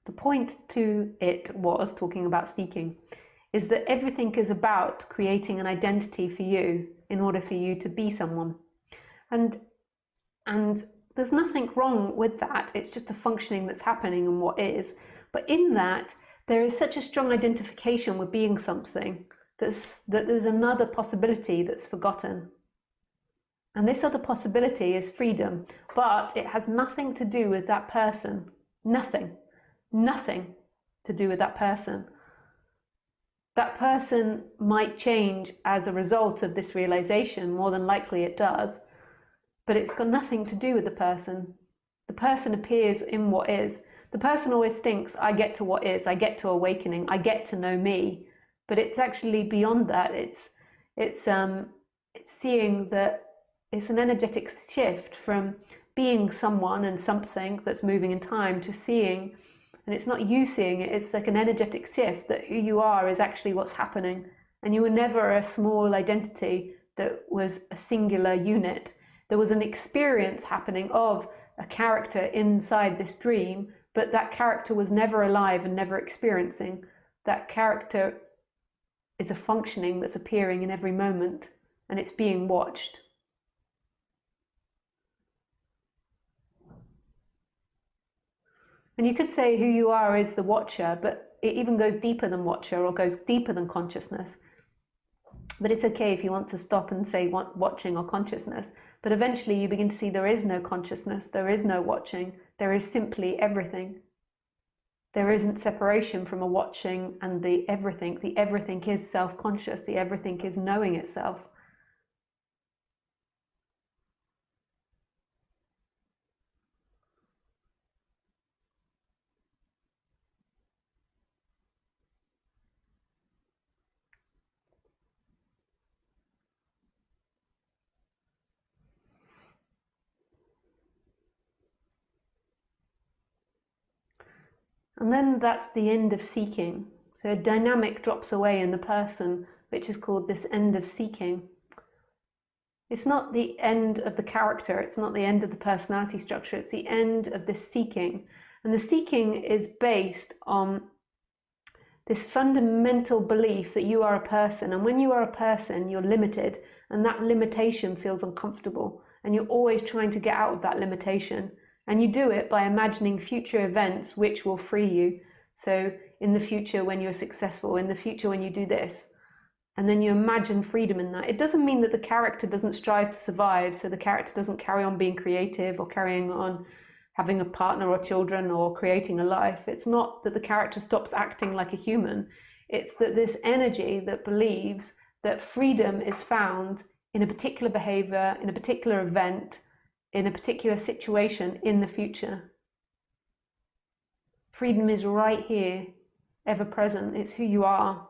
The point to it was, talking about seeking, is that everything is about creating an identity for you in order for you to be someone. And there's nothing wrong with that. It's just a functioning that's happening in what is. But in that, there is such a strong identification with being something that there's another possibility that's forgotten. And this other possibility is freedom, but it has nothing to do with that person. Nothing to do with that person. That person might change as a result of this realization, more than likely it does, but it's got nothing to do with the person. The person appears in what is. The person always thinks, I get to what is, I get to awakening, I get to know me, but it's actually beyond that. It's seeing that it's an energetic shift from being someone and something that's moving in time to seeing, and it's not you seeing it, it's like an energetic shift that who you are is actually what's happening. And you were never a small identity that was a singular unit. There was an experience happening of a character inside this dream, but that character was never alive and never experiencing. That character is a functioning that's appearing in every moment, and it's being watched. And you could say who you are is the watcher, but it even goes deeper than watcher, or goes deeper than consciousness. But it's okay if you want to stop and say watching or consciousness. But eventually you begin to see there is no consciousness, there is no watching, there is simply everything. There isn't separation from a watching and the everything. The everything is self-conscious, the everything is knowing itself. And then that's the end of seeking. So a dynamic drops away in the person, which is called this end of seeking. It's not the end of the character, it's not the end of the personality structure, it's the end of this seeking. And the seeking is based on this fundamental belief that you are a person. And when you are a person, you're limited, and that limitation feels uncomfortable. And you're always trying to get out of that limitation. And you do it by imagining future events which will free you. So in the future when you're successful, in the future when you do this, and then you imagine freedom in that. It doesn't mean that the character doesn't strive to survive, so the character doesn't carry on being creative or carrying on having a partner or children or creating a life. It's not that the character stops acting like a human. It's that this energy that believes that freedom is found in a particular behavior, in a particular event, in a particular situation in the future. Freedom is right here, ever present. It's who you are.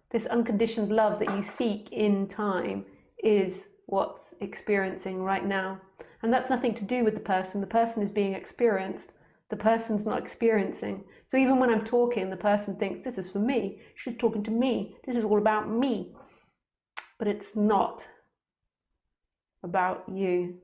This unconditioned love that you seek in time is what's experiencing right now. And that's nothing to do with the person. The person is being experienced. The person's not experiencing. So even when I'm talking, the person thinks, this is for me. She's talking to me. This is all about me. But it's not about you.